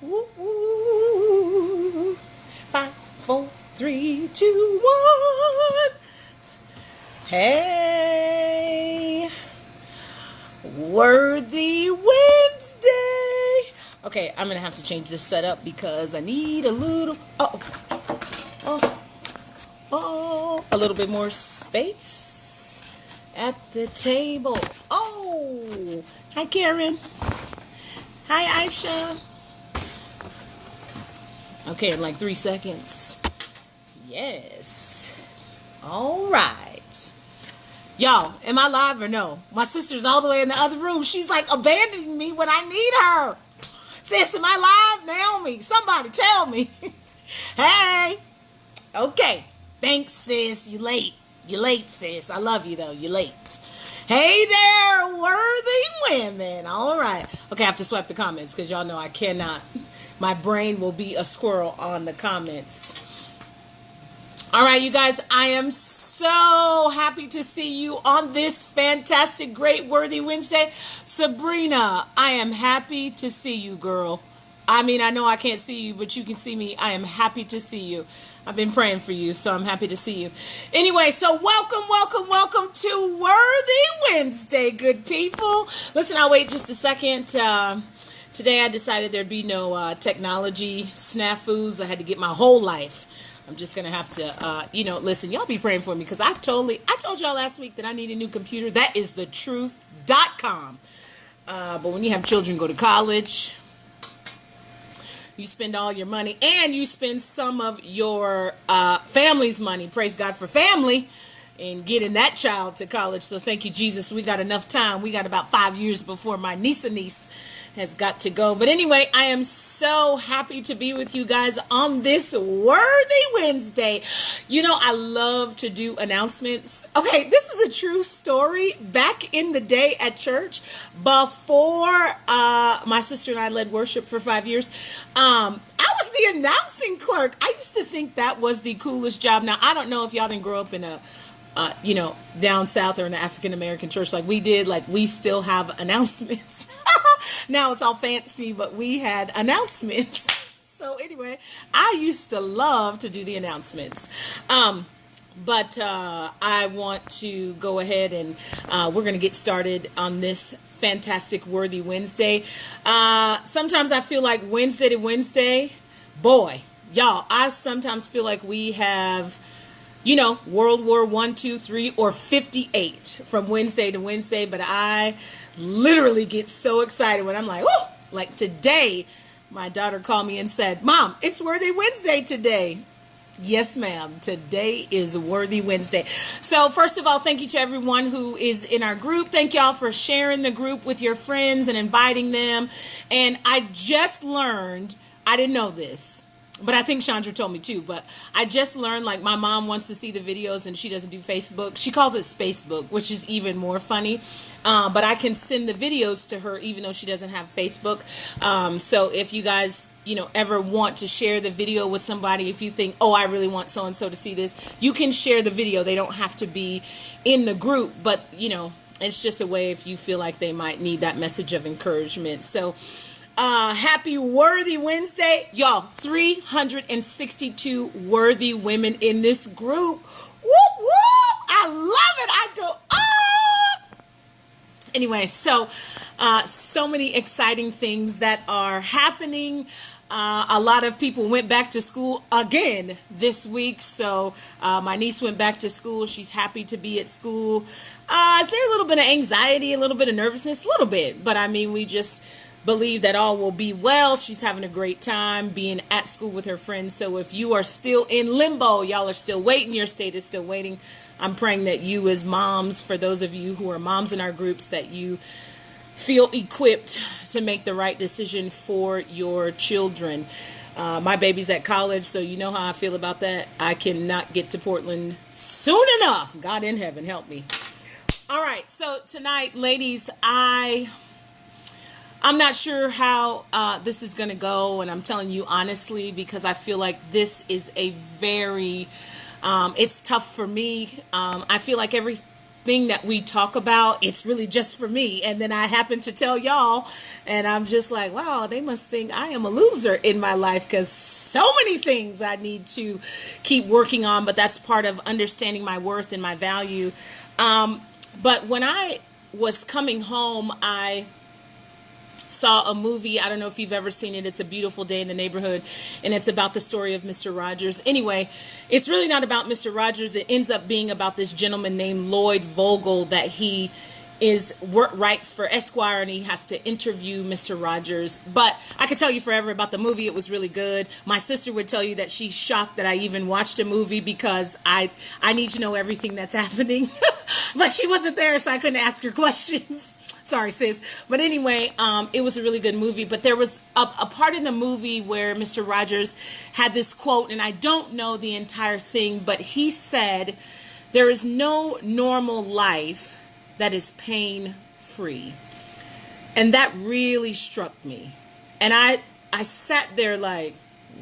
Woo, woo. 5, 4, 3, 2, 1. Hey, Worthy Wednesday. Okay, I'm gonna have to change this setup because I need a little. A little bit more space at the table. Oh, hi Karen. Hi Aisha. Okay, in like 3 seconds. Yes. All right. Y'all, am I live or no? My sister's all the way in the other room. She's like abandoning me when I need her. Sis, am I live? Naomi, somebody tell me. Hey. Okay. Thanks, sis. You late. You late, sis. I love you, though. You late. Hey there, worthy women. All right. Okay, I have to swipe the comments because y'all know I cannot. My brain will be a squirrel on the comments. All right, you guys, I am so happy to see you on this fantastic, great, worthy Wednesday. Sabrina, I am happy to see you, girl. I mean, I know I can't see you, but you can see me. I am happy to see you. I've been praying for you, so I'm happy to see you. Anyway, so welcome to Worthy Wednesday, good people. Listen, I'll wait just a second. Today I decided there'd be no technology snafus. I had to get my whole life. I'm just going to have to, listen, y'all be praying for me because I told y'all last week that I need a new computer. That is thetruth.com. But when you have children go to college, you spend all your money and you spend some of your family's money. Praise God for family and getting that child to college. So thank you, Jesus. We got enough time. We got about 5 years before my niece has got to go. But anyway, I am so happy to be with you guys on this Worthy Wednesday. You know, I love to do announcements. Okay, this is a true story. Back in the day at church, before my sister and I led worship for 5 years, I was the announcing clerk. I used to think that was the coolest job. Now, I don't know if y'all didn't grow up in a down south or in an African American church like we did. Like, we still have announcements. Now it's all fancy, but we had announcements. So anyway, I used to love to do the announcements. But I want to go ahead and we're going to get started on this fantastic Worthy Wednesday. Sometimes I feel like Wednesday to Wednesday, boy, y'all, I sometimes feel like we have, World War I, II, III, or 58 from Wednesday to Wednesday. But I literally get so excited when I'm like, oh, like today, my daughter called me and said, Mom, it's Worthy Wednesday today. Yes, ma'am. Today is Worthy Wednesday. So first of all, thank you to everyone who is in our group. Thank y'all for sharing the group with your friends and inviting them. And I just learned, I didn't know this, but I think Chandra told me too, but I just learned, like, my mom wants to see the videos and she doesn't do Facebook. She calls it Spacebook, which is even more funny. But I can send the videos to her even though she doesn't have Facebook. So if you guys, ever want to share the video with somebody, if you think, oh, I really want so-and-so to see this, you can share the video. They don't have to be in the group, but, it's just a way if you feel like they might need that message of encouragement. So happy Worthy Wednesday. Y'all, 362 worthy women in this group. Whoop, whoop. I love it. I do. Anyway, so many exciting things that are happening. A lot of people went back to school again this week. So my niece went back to school. She's happy to be at school. Is there a little bit of anxiety, a little bit of nervousness? A little bit. But I mean, we just believe that all will be well. She's having a great time being at school with her friends. So if you are still in limbo, y'all are still waiting, your state is still waiting, I'm praying that you as moms, for those of you who are moms in our groups, that you feel equipped to make the right decision for your children. My baby's at college, so you know how I feel about that. I cannot get to Portland soon enough. God in heaven, help me. All right, so tonight, ladies, I'm not sure how this is going to go, and I'm telling you honestly because I feel like this is a very, it's tough for me. I feel like thing that we talk about, it's really just for me. And then I happen to tell y'all, and I'm just like, wow, they must think I am a loser in my life, because so many things I need to keep working on. But that's part of understanding my worth and my value. But when I was coming home, I saw a movie. I don't know if you've ever seen it. It's A Beautiful Day in the Neighborhood, and it's about the story of Mr. Rogers. Anyway, it's really not about Mr. Rogers. It ends up being about this gentleman named Lloyd Vogel, that he writes for Esquire, and he has to interview Mr. Rogers. But I could tell you forever about the movie. It was really good. My sister would tell you that she's shocked that I even watched a movie, because I need to know everything that's happening. But she wasn't there, so I couldn't ask her questions. Sorry, sis. But anyway, it was a really good movie. But there was a part in the movie where Mr. Rogers had this quote, and I don't know the entire thing, but he said, "There is no normal life that is pain-free." And that really struck me. And I sat there like,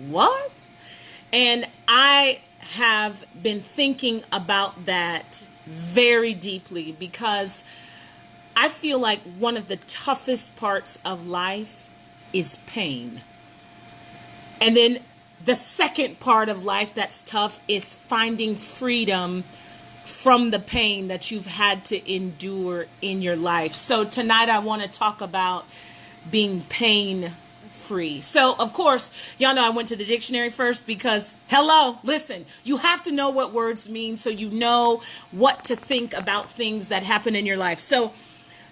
what? And I have been thinking about that very deeply, because I feel like one of the toughest parts of life is pain. And then the second part of life that's tough is finding freedom from the pain that you've had to endure in your life. So tonight I want to talk about being pain free. So of course, y'all know I went to the dictionary first, because hello, listen, you have to know what words mean so you know what to think about things that happen in your life. So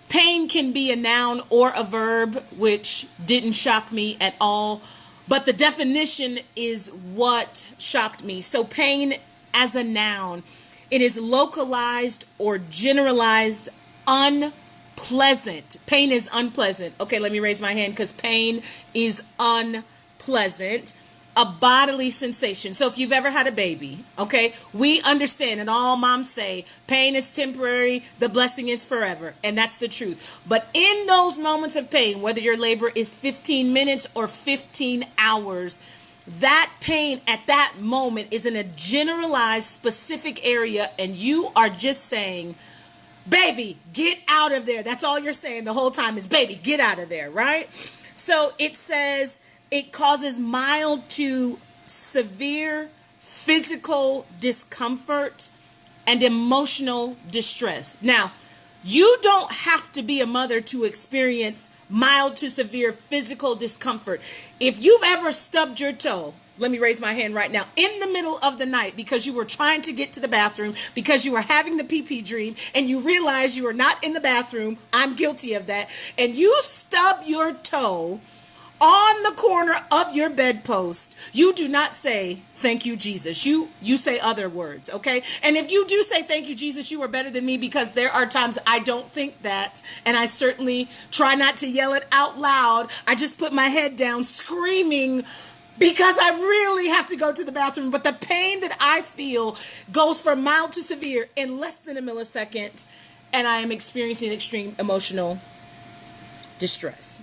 pain can be a noun or a verb, which didn't shock me at all. But the definition is what shocked me. So pain as a noun, it is localized or generalized unpleasant. Pain is unpleasant. Okay, let me raise my hand, because pain is unpleasant. A bodily sensation. So if you've ever had a baby, okay, we understand, and all moms say, pain is temporary, the blessing is forever. And that's the truth. But in those moments of pain, whether your labor is 15 minutes or 15 hours, that pain at that moment is in a generalized, specific area, and you are just saying, baby, get out of there. That's all you're saying the whole time is, baby, get out of there, right? So it says it causes mild to severe physical discomfort and emotional distress. Now, you don't have to be a mother to experience mild to severe physical discomfort. If you've ever stubbed your toe, let me raise my hand right now, in the middle of the night because you were trying to get to the bathroom, because you were having the pee-pee dream, and you realize you are not in the bathroom, I'm guilty of that, and you stub your toe on the corner of your bedpost, you do not say, thank you, Jesus. You say other words, okay? And if you do say, thank you, Jesus, you are better than me, because there are times I don't think that, and I certainly try not to yell it out loud. I just put my head down screaming because I really have to go to the bathroom. But the pain that I feel goes from mild to severe in less than a millisecond, and I am experiencing extreme emotional distress.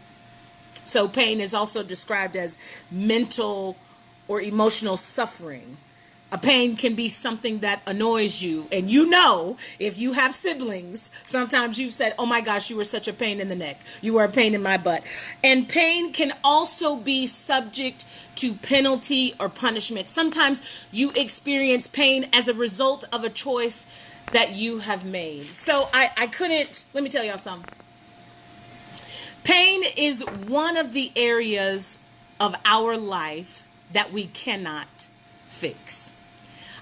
So pain is also described as mental or emotional suffering. A pain can be something that annoys you. And you know, if you have siblings, sometimes you've said, oh my gosh, you were such a pain in the neck. You were a pain in my butt. And pain can also be subject to penalty or punishment. Sometimes you experience pain as a result of a choice that you have made. So I couldn't, let me tell y'all something. Pain is one of the areas of our life that we cannot fix.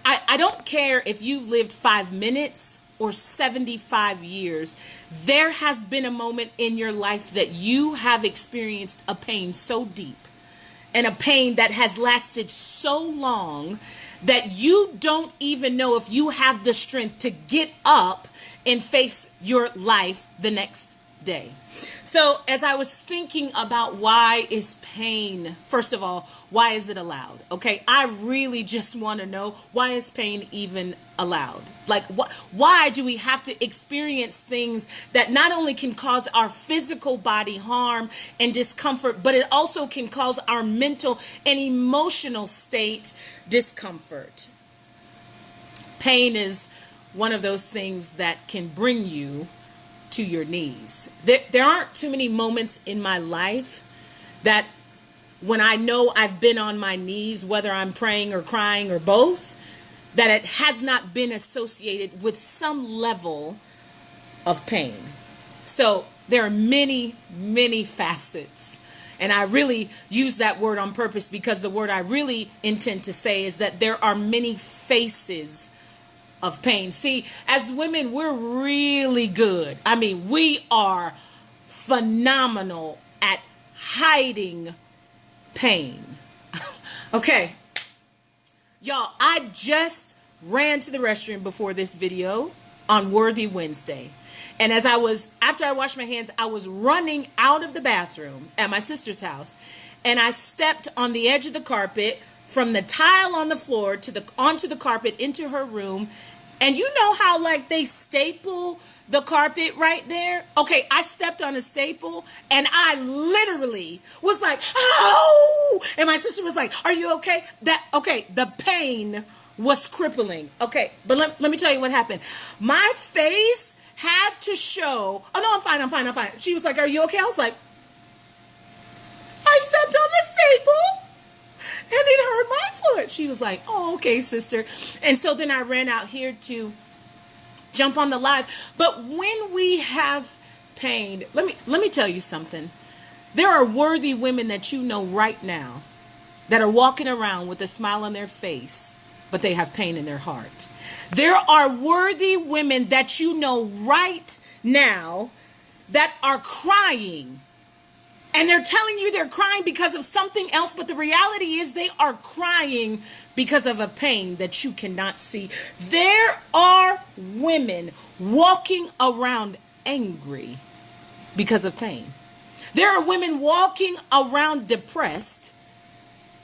I don't care if you've lived 5 minutes or 75 years. There has been a moment in your life that you have experienced a pain so deep, and a pain that has lasted so long that you don't even know if you have the strength to get up and face your life the next day. So as I was thinking about why is pain, first of all, why is it allowed? Okay, I really just want to know, why is pain even allowed? Like, why do we have to experience things that not only can cause our physical body harm and discomfort, but it also can cause our mental and emotional state discomfort? Pain is one of those things that can bring you to your knees. There aren't too many moments in my life that when I know I've been on my knees, whether I'm praying or crying or both, that it has not been associated with some level of pain. So there are many, many facets. And I really use that word on purpose because the word I really intend to say is that there are many faces of pain. See, as women, we're really good. I mean, we are phenomenal at hiding pain. Okay. Y'all, I just ran to the restroom before this video on Worthy Wednesday. And after I washed my hands, I was running out of the bathroom at my sister's house. And I stepped on the edge of the carpet from the tile on the floor onto the carpet into her room. And you know how like they staple the carpet right there? Okay, I stepped on a staple and I literally was like, "Ow!" And my sister was like, "Are you okay?" The pain was crippling. Okay, but let me tell you what happened. My face had to show, "Oh no, I'm fine. She was like, "Are you okay?" I was like, "I stepped on the staple and it hurt my foot." She was like, "Oh, okay, sister." And so then I ran out here to jump on the live. But when we have pain, let me tell you something. There are worthy women that you know right now that are walking around with a smile on their face, but they have pain in their heart. There are worthy women that you know right now that are crying. And they're telling you they're crying because of something else, but the reality is they are crying because of a pain that you cannot see. There are women walking around angry because of pain. There are women walking around depressed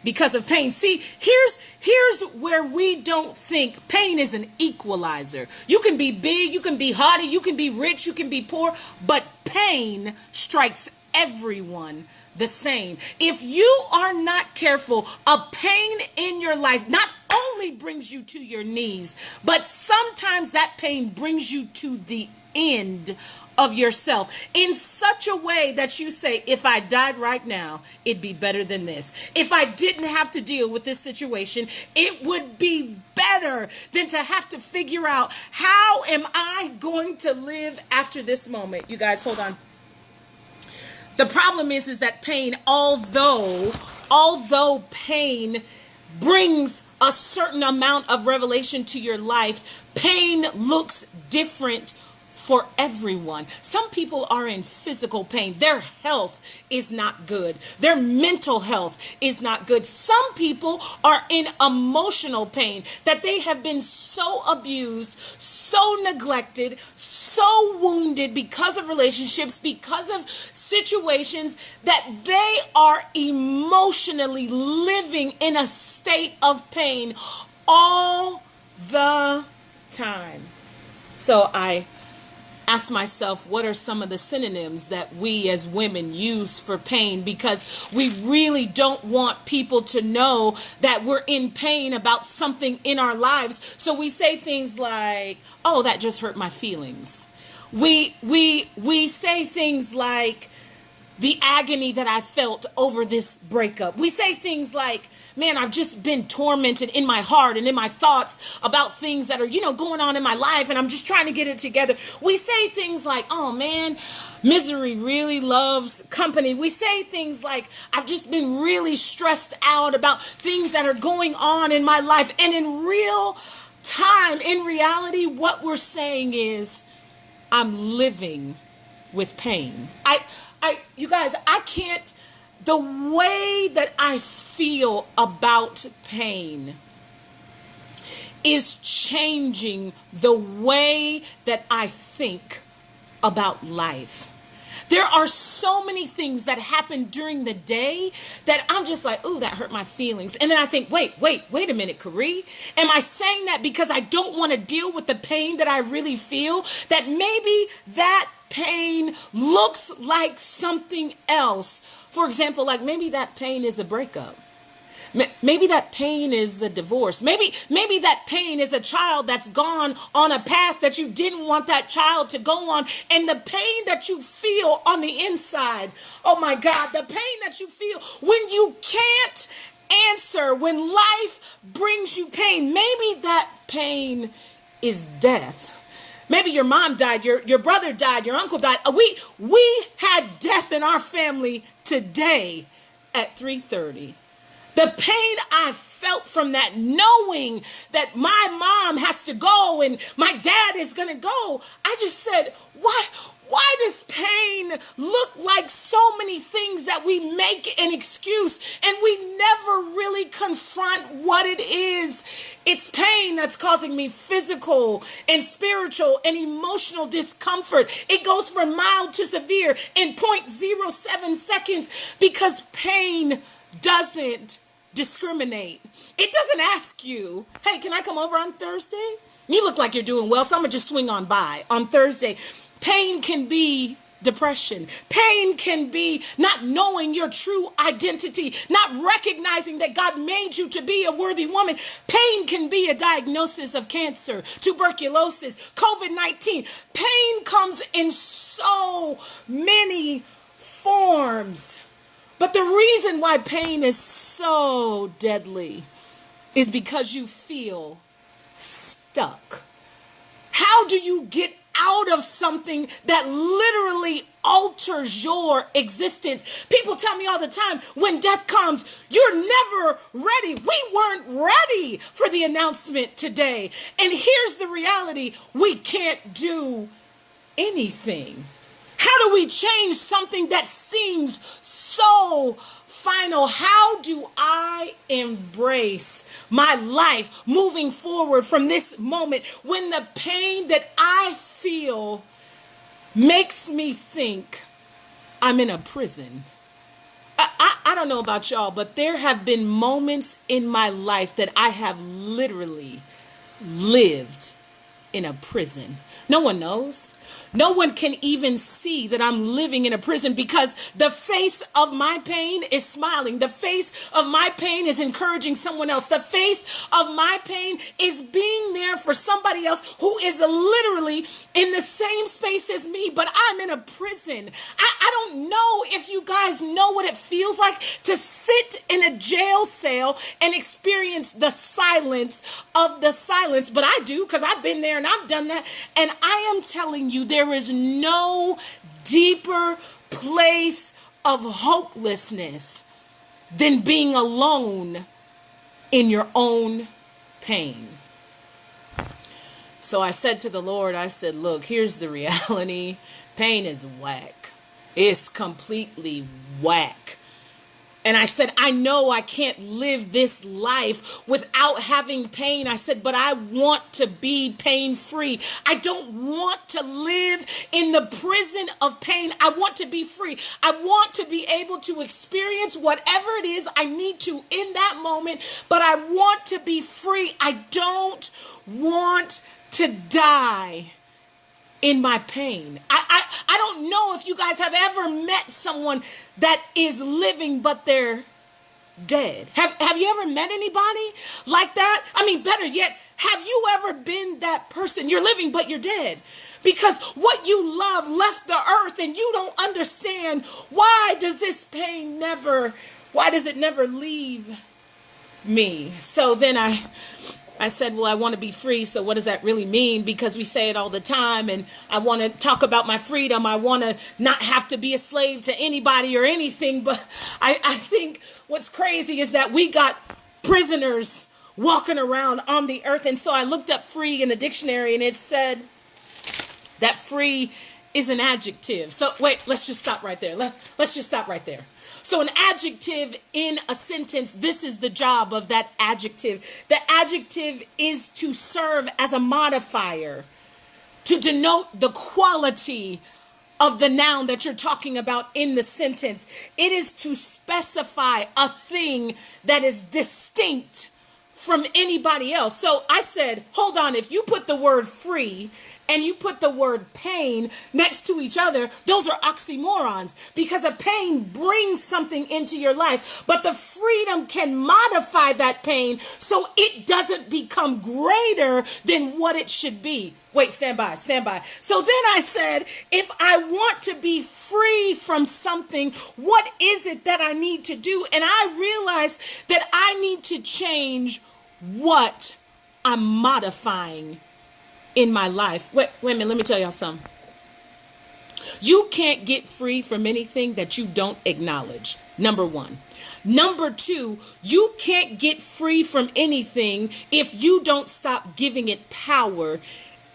because of pain. See, here's where we don't think pain is an equalizer. You can be big, you can be haughty, you can be rich, you can be poor, but pain strikes everyone the same. If you are not careful, a pain in your life not only brings you to your knees, but sometimes that pain brings you to the end of yourself in such a way that you say, if I died right now, it'd be better than this. If I didn't have to deal with this situation, it would be better than to have to figure out, how am I going to live after this moment? You guys, hold on. The problem is that pain, although pain brings a certain amount of revelation to your life, pain looks different for everyone. Some people are in physical pain. Their health is not good. Their mental health is not good. Some people are in emotional pain, that they have been so abused, so neglected, so wounded because of relationships, because of situations, that they are emotionally living in a state of pain all the time. So I ask myself, what are some of the synonyms that we as women use for pain? Because we really don't want people to know that we're in pain about something in our lives. So we say things like, "Oh, that just hurt my feelings." We say things like, "The agony that I felt over this breakup." We say things like, "Man, I've just been tormented in my heart and in my thoughts about things that are, going on in my life, and I'm just trying to get it together." We say things like, "Oh man, misery really loves company." We say things like, "I've just been really stressed out about things that are going on in my life." And in real time, in reality, what we're saying is, I'm living with pain. You guys, I can't, the way that I feel about pain is changing the way that I think about life. There are so many things that happen during the day that I'm just like, "Ooh, that hurt my feelings." And then I think, wait a minute, Carrie. Am I saying that because I don't want to deal with the pain that I really feel? That maybe that pain looks like something else. For example, like maybe that pain is a breakup. Maybe that pain is a divorce. Maybe that pain is a child that's gone on a path that you didn't want that child to go on. And the pain that you feel on the inside, oh my God, the pain that you feel when you can't answer, when life brings you pain, maybe that pain is death. Maybe your mom died, your brother died, your uncle died. We had death in our family today at 3:30. The pain I felt from that, knowing that my mom has to go and my dad is going to go, I just said, why does pain look like so many things that we make an excuse and we never really confront what it is? It's pain that's causing me physical and spiritual and emotional discomfort. It goes from mild to severe in 0.07 seconds because pain doesn't discriminate. It doesn't ask you, hey, can I come over on Thursday? You look like you're doing well, so I'm going to just swing on by on Thursday. Pain can be depression. Pain can be not knowing your true identity, not recognizing that God made you to be a worthy woman. Pain can be a diagnosis of cancer, tuberculosis, COVID-19. Pain comes in so many forms. But the reason why pain is so deadly is because you feel stuck. How do you get out of something that literally alters your existence? People tell me all the time, when death comes, you're never ready. We weren't ready for the announcement today. And here's the reality. We can't do anything. How do we change something that seems so final? How do I embrace my life moving forward from this moment when the pain that I feel makes me think I'm in a prison? I don't know about y'all, but there have been moments in my life that I have literally lived in a prison. No one knows. No one can even see that I'm living in a prison because the face of my pain is smiling. The face of my pain is encouraging someone else. The face of my pain is being there for somebody else who is literally in the same space as me, but I'm in a prison. I don't know if you guys know what it feels like to sit in a jail cell and experience the silence of the silence, but I do because I've been there and I've done that. And I am telling you, there is no deeper place of hopelessness than being alone in your own pain. So I said to the Lord, I said, look, here's the reality. Pain is whack. It's completely whack. And I said, I know I can't live this life without having pain. I said, but I want to be pain-free. I don't want to live in the prison of pain. I want to be free. I want to be able to experience whatever it is I need to in that moment, but I want to be free. I don't want to die in my pain. I don't know if you guys have ever met someone that is living but they're dead. Have you ever met anybody like that? I mean, better yet, have you ever been that person? You're living but you're dead. Because what you love left the earth and you don't understand why does it never leave me? So then I said, well, I want to be free. So what does that really mean? Because we say it all the time and I want to talk about my freedom. I want to not have to be a slave to anybody or anything. But I think what's crazy is that we got prisoners walking around on the earth. And so I looked up free in the dictionary and it said that free is an adjective. So wait, let's just stop right there. Let's just stop right there. So an adjective in a sentence, this is the job of that adjective. The adjective is to serve as a modifier to denote the quality of the noun that you're talking about in the sentence. It is to specify a thing that is distinct from anybody else. So I said, hold on, if you put the word free and you put the word pain next to each other, those are oxymorons, because a pain brings something into your life, but the freedom can modify that pain so it doesn't become greater than what it should be. Wait, stand by. So then I said, if I want to be free from something, what is it that I need to do? And I realized that I need to change what I'm modifying in my life. Wait a minute, let me tell y'all something. You can't get free from anything that you don't acknowledge. Number one. Number two, you can't get free from anything if you don't stop giving it power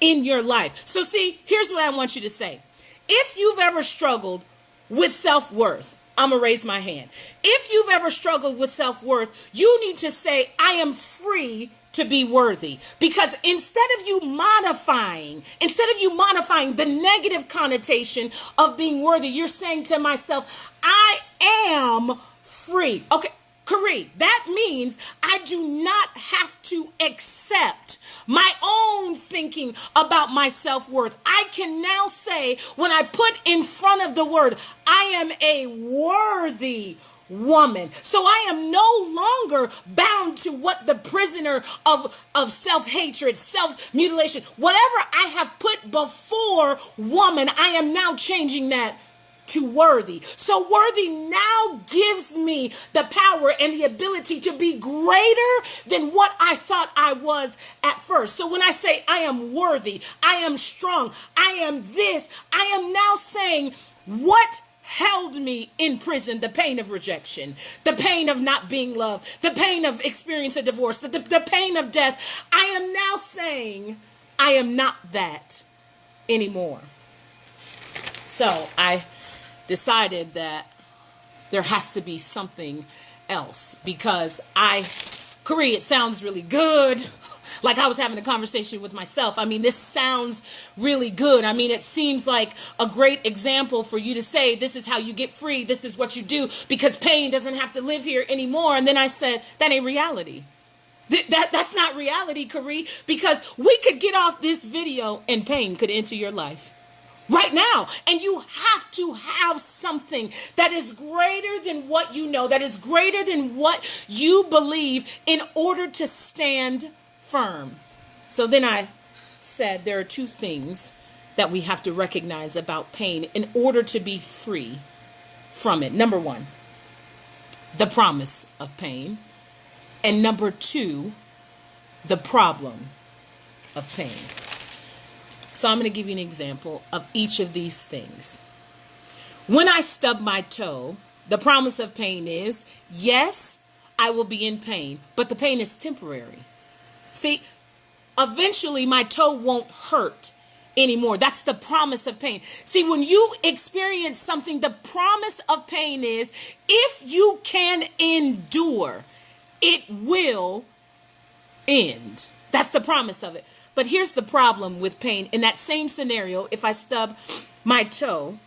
in your life. So see, here's what I want you to say. If you've ever struggled with self-worth, I'm going to raise my hand. If you've ever struggled with self-worth, you need to say, I am free to be worthy. Because instead of you modifying the negative connotation of being worthy, you're saying to myself, I am free. Okay, Kari, that means I do not have to accept my own thinking about my self-worth. I can now say, when I put in front of the word, I am a worthy woman. So I am no longer bound to what the prisoner of self-hatred, self-mutilation, whatever I have put before woman, I am now changing that to worthy. So worthy now gives me the power and the ability to be greater than what I thought I was at first. So when I say I am worthy, I am strong, I am this, I am now saying what held me in prison: the pain of rejection, the pain of not being loved, the pain of experiencing a divorce, the pain of death. I am now saying I am not that anymore. So I decided that there has to be something else, because Kari, it sounds really good. Like I was having a conversation with myself. I mean, this sounds really good. I mean, it seems like a great example for you to say, this is how you get free. This is what you do, because pain doesn't have to live here anymore. And then I said, that ain't reality. That's not reality, Kari, because we could get off this video and pain could enter your life right now. And you have to have something that is greater than what you know, that is greater than what you believe, in order to stand firm. So then I said there are two things that we have to recognize about pain in order to be free from it. Number one, the promise of pain. And number two, the problem of pain. So I'm going to give you an example of each of these things. When I stub my toe, the promise of pain is, yes, I will be in pain, but the pain is temporary. See, eventually my toe won't hurt anymore. That's the promise of pain. See, when you experience something, the promise of pain is, if you can endure, it will end. That's the promise of it. But here's the problem with pain. In that same scenario, if I stub my toe,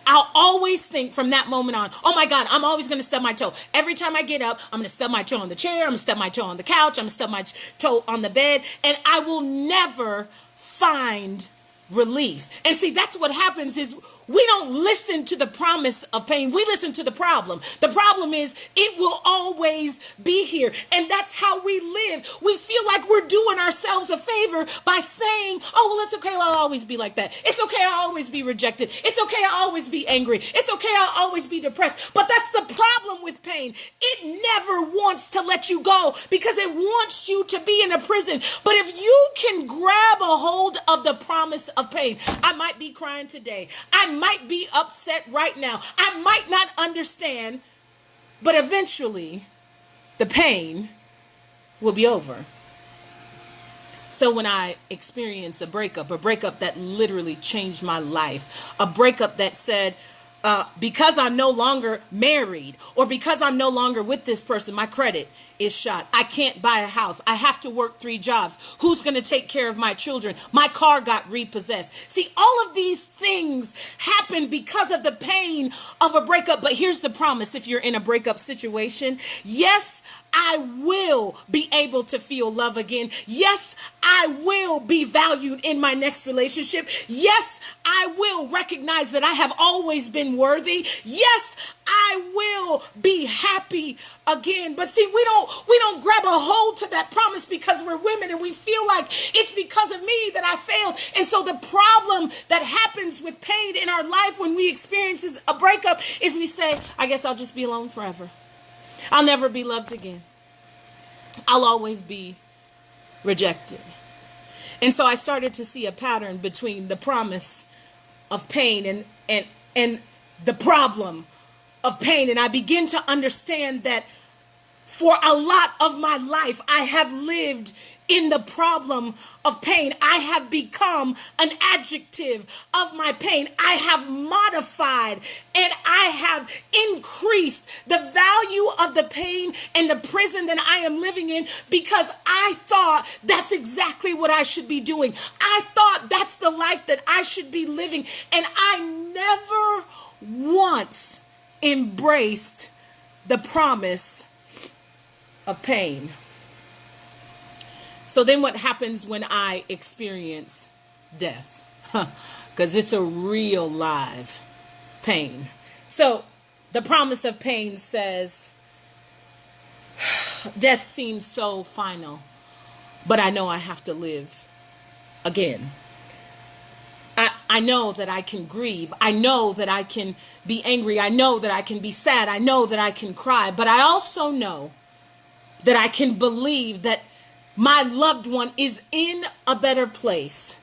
I'll always think from that moment on, oh my God, I'm always going to stub my toe. Every time I get up, I'm going to stub my toe on the chair. I'm going to stub my toe on the couch. I'm going to stub my toe on the bed. And I will never find relief. And see, that's what happens is we don't listen to the promise of pain. We listen to the problem. The problem is it will always be here. And that's how we live. We feel like we're doing ourselves a favor by saying, oh, well, it's okay. I'll always be like that. It's okay. I'll always be rejected. It's okay. I'll always be angry. It's okay. I'll always be depressed. But that's the problem with pain. It never wants to let you go, because it wants you to be in a prison. But if you can grab a hold of the promise of pain, I might be crying today. I might be upset right now. I might not understand, but eventually the pain will be over. So when I experience a breakup that literally changed my life, a breakup that said, because I'm no longer married or because I'm no longer with this person, my credit is shot. I can't buy a house. I have to work 3 jobs. Who's going to take care of my children? My car got repossessed. See, all of these things happen because of the pain of a breakup. But here's the promise. If you're in a breakup situation, yes, I will be able to feel love again. Yes, I will be valued in my next relationship. Yes, I will recognize that I have always been worthy. Yes, I will be happy again. But see, we don't grab a hold to that promise because we're women and we feel like it's because of me that I failed. And so the problem that happens with pain in our life when we experience a breakup is we say, I guess I'll just be alone forever. I'll never be loved again. I'll always be rejected. And so I started to see a pattern between the promise of pain and the problem of pain. And I begin to understand that for a lot of my life, I have lived in the problem of pain. I have become an adjective of my pain. I have modified and I have increased the value of the pain and the prison that I am living in because I thought that's exactly what I should be doing. I thought that's the life that I should be living. And I never once embraced the promise of pain. So then what happens when I experience death? Because it's a real live pain. So the promise of pain says, death seems so final, but I know I have to live again. I know that I can grieve. I know that I can be angry. I know that I can be sad. I know that I can cry. But I also know that I can believe that my loved one is in a better place.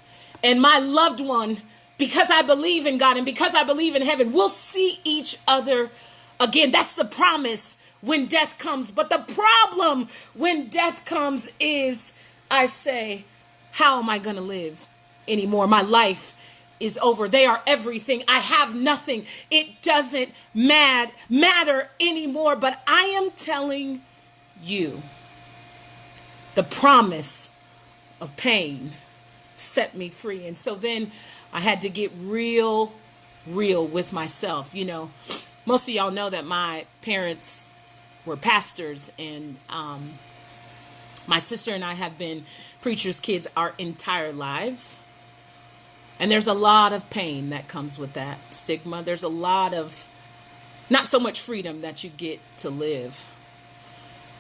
And my loved one, because I believe in God and because I believe in heaven, we'll see each other again. That's the promise when death comes. But the problem when death comes is I say, how am I going to live anymore? My life is over. They are everything. I have nothing. It doesn't matter anymore. But I am telling you, the promise of pain set me free. And so then I had to get real with myself. You know, most of y'all know that my parents were pastors, and my sister and I have been preachers' kids our entire lives. And there's a lot of pain that comes with that stigma. There's a lot of not so much freedom that you get to live.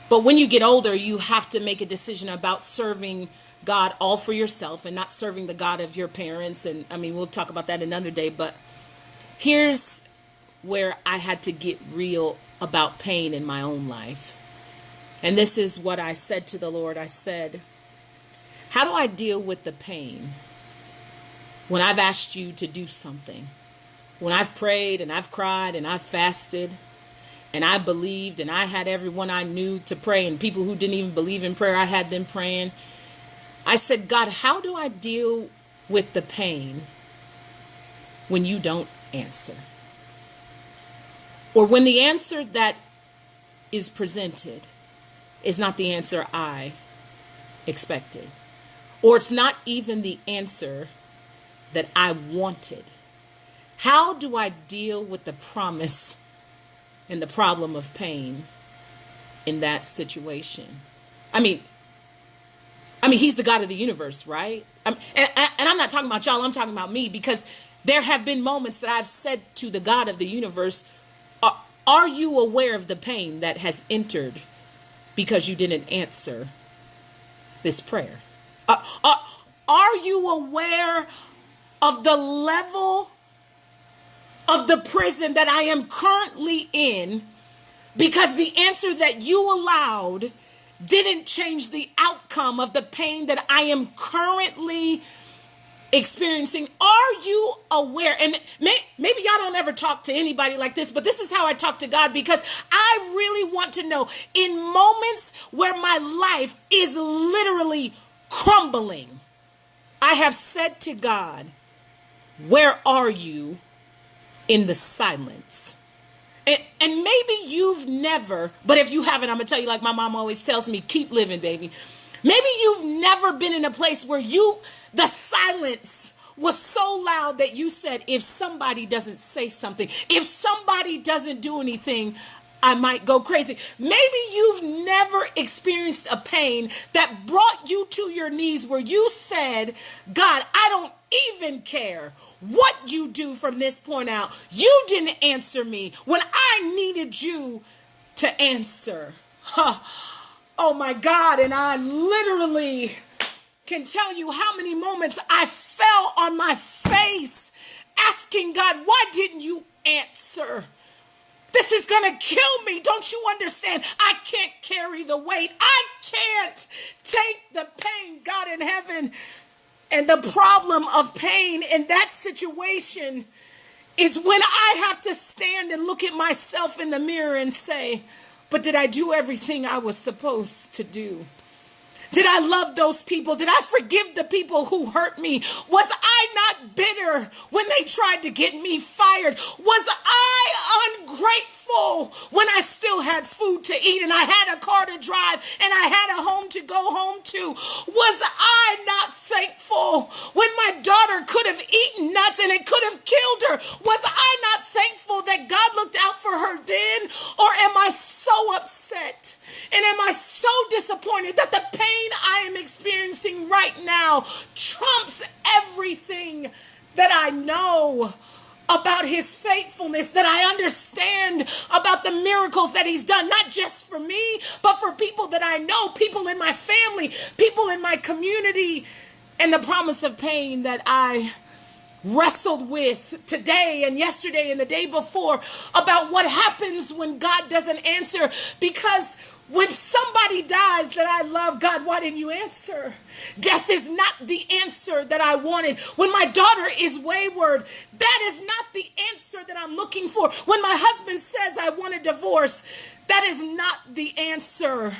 But when you get older, you have to make a decision about serving God all for yourself and not serving the God of your parents. And I mean, we'll talk about that another day. But here's where I had to get real about pain in my own life. And this is what I said to the Lord. I said, how do I deal with the pain when I've asked you to do something? When I've prayed and I've cried and I've fasted and I believed and I had everyone I knew to pray, and people who didn't even believe in prayer, I had them praying. I said, God, how do I deal with the pain when you don't answer? Or when the answer that is presented is not the answer I expected. Or it's not even the answer that I wanted. How do I deal with the promise and the problem of pain in that situation? I mean, he's the God of the universe, right? And I'm not talking about y'all, I'm talking about me, because there have been moments that I've said to the God of the universe, are you aware of the pain that has entered because you didn't answer this prayer? Are you aware of the level of the prison that I am currently in because the answer that you allowed didn't change the outcome of the pain that I am currently experiencing? Are you aware? And maybe y'all don't ever talk to anybody like this, but this is how I talk to God, because I really want to know, in moments where my life is literally crumbling, I have said to God, where are you in the silence. And maybe you've never, but if you haven't, I'm going to tell you, like my mom always tells me, keep living, baby. Maybe you've never been in a place where the silence was so loud that you said, if somebody doesn't say something, if somebody doesn't do anything, I might go crazy. Maybe you've never experienced a pain that brought you to your knees where you said, God, I don't even care what you do from this point out. You didn't answer me when I needed you to answer. Oh my God. And I literally can tell you how many moments I fell on my face asking God, why didn't you answer? This is going to kill me. Don't you understand? I can't carry the weight. I can't take the pain, God in heaven. And the problem of pain in that situation is when I have to stand and look at myself in the mirror and say, but did I do everything I was supposed to do? Did I love those people? Did I forgive the people who hurt me? Was I not bitter when they tried to get me fired? Was I ungrateful when I still had food to eat and I had a car to drive and I had a home to go home to? Was I not thankful when my daughter could have eaten nuts and it could have killed her? Was I not thankful that God looked out for her then? Or am I so upset? And am I so disappointed that the pain I am experiencing right now trumps everything that I know about his faithfulness, that I understand about the miracles that he's done, not just for me, but for people that I know, people in my family, people in my community, and the promise of pain that I wrestled with today and yesterday and the day before about what happens when God doesn't answer. Because when somebody dies that I love, God, why didn't you answer? Death is not the answer that I wanted. When my daughter is wayward, that is not the answer that I'm looking for. When my husband says I want a divorce, that is not the answer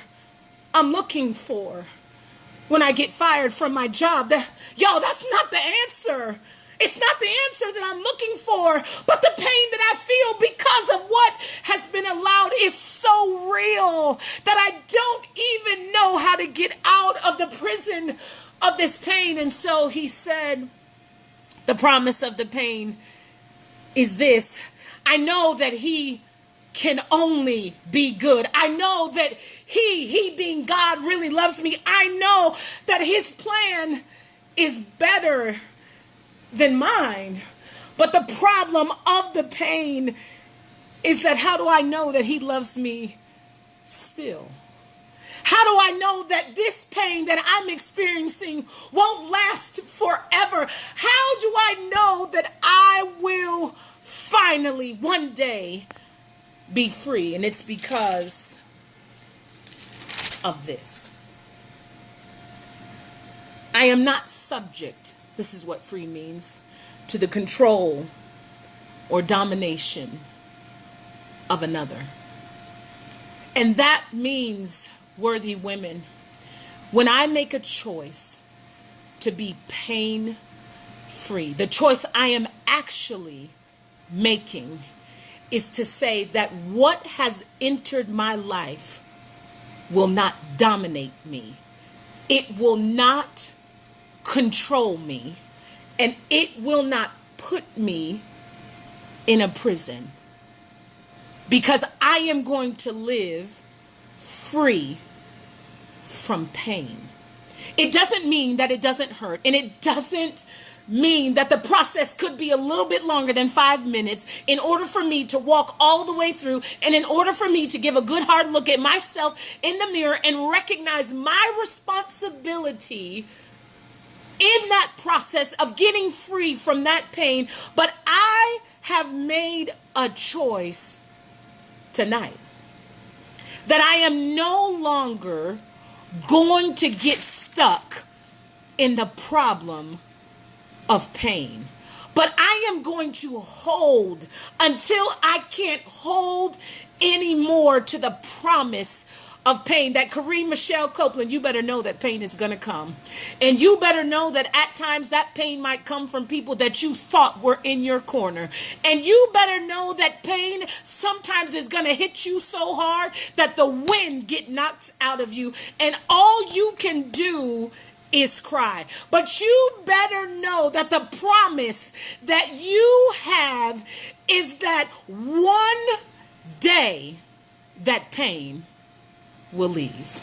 I'm looking for. When I get fired from my job, that's not the answer. It's not the answer that I'm looking for, but the pain that I feel because of what has been allowed is so real that I don't even know how to get out of the prison of this pain. And so he said, the promise of the pain is this: I know that he can only be good. I know that he being God really loves me. I know that his plan is better than mine. But the problem of the pain is that how do I know that he loves me still? How do I know that this pain that I'm experiencing won't last forever? How do I know that I will finally one day be free? And it's because of this. I am not subject, this is what free means, to the control or domination of another. And that means, worthy women, when I make a choice to be pain free, the choice I am actually making is to say that what has entered my life will not dominate me. It will not control me, and it will not put me in a prison, because I am going to live free from pain. It doesn't mean that it doesn't hurt, and it doesn't mean that the process could be a little bit longer than 5 minutes in order for me to walk all the way through, and in order for me to give a good hard look at myself in the mirror and recognize my responsibility in that process of getting free from that pain. But I have made a choice tonight that I am no longer going to get stuck in the problem of pain, but I am going to hold until I can't hold anymore to the promise of pain. That Kareem Michelle Copeland, you better know that pain is going to come. And you better know that at times that pain might come from people that you thought were in your corner. And you better know that pain sometimes is going to hit you so hard that the wind get knocked out of you. And all you can do is cry. But you better know that the promise that you have is that one day that pain will leave.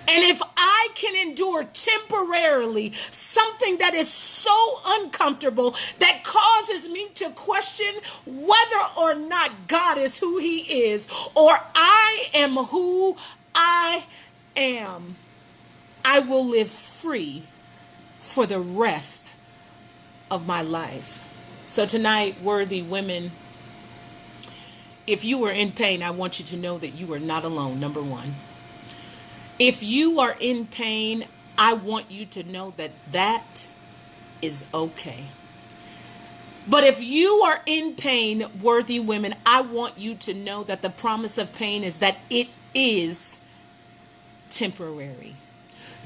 And if I can endure temporarily something that is so uncomfortable that causes me to question whether or not God is who he is, or I am who I am, I will live free for the rest of my life. So tonight, worthy women, if you are in pain, I want you to know that you are not alone, number one. If you are in pain, I want you to know that that is okay. But if you are in pain, worthy women, I want you to know that the promise of pain is that it is temporary.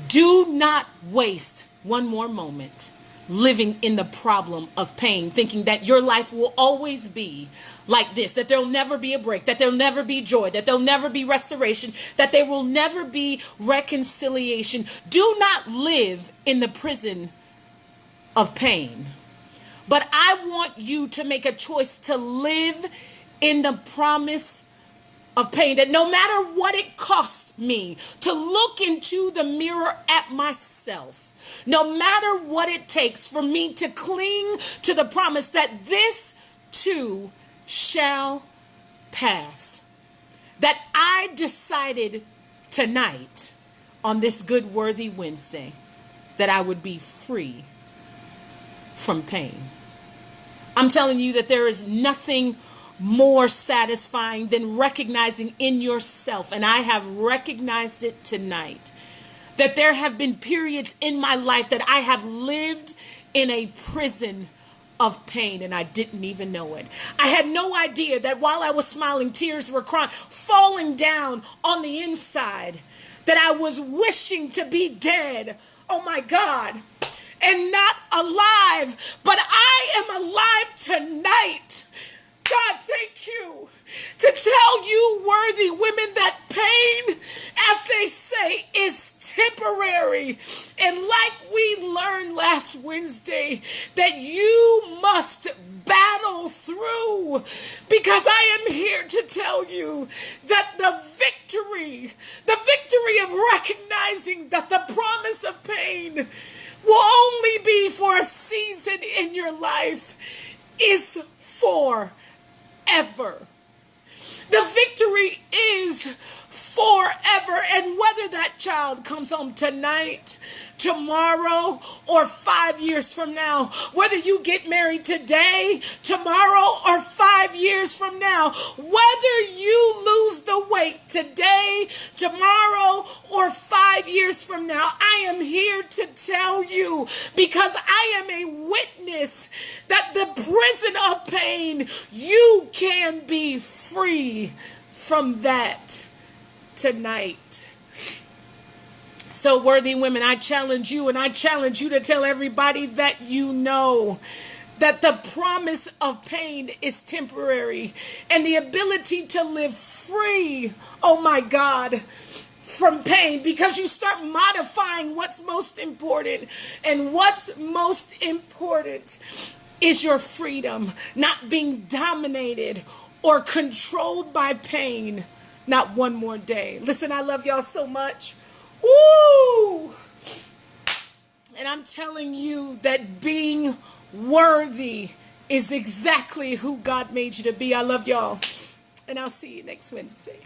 Do not waste one more moment living in the problem of pain, thinking that your life will always be like this, that there'll never be a break, that there'll never be joy, that there'll never be restoration, that there will never be reconciliation. Do not live in the prison of pain. But I want you to make a choice to live in the promise of pain, that no matter what it costs me to look into the mirror at myself, no matter what it takes for me to cling to the promise that this too shall pass, that I decided tonight on this good worthy Wednesday that I would be free from pain. I'm telling you that there is nothing more satisfying than recognizing in yourself, and I have recognized it tonight, that there have been periods in my life that I have lived in a prison of pain and I didn't even know it. I had no idea that while I was smiling, tears were crying, falling down on the inside, that I was wishing to be dead. Oh my God. And not alive, but I am alive tonight. God, thank you. To tell you, worthy women, that pain, as they say, is temporary. And like we learned last Wednesday, that you must battle through, because I am here to tell you that the victory of recognizing that the promise of pain will only be for a season in your life is forever. The victory is forever. And whether that child comes home tonight, tomorrow, or 5 years from now, whether you get married today, tomorrow, or 5 years from now, whether you lose the weight today, tomorrow, or 5 years from now, I am here to tell you, because I am a witness, that the prison of pain, you can be free from that tonight. So, worthy women, I challenge you, and I challenge you to tell everybody that you know that the promise of pain is temporary, and the ability to live free, oh my God, from pain, because you start modifying what's most important. And what's most important is your freedom, not being dominated or controlled by pain, not one more day. Listen, I love y'all so much. Woo! And I'm telling you that being worthy is exactly who God made you to be. I love y'all. And I'll see you next Wednesday.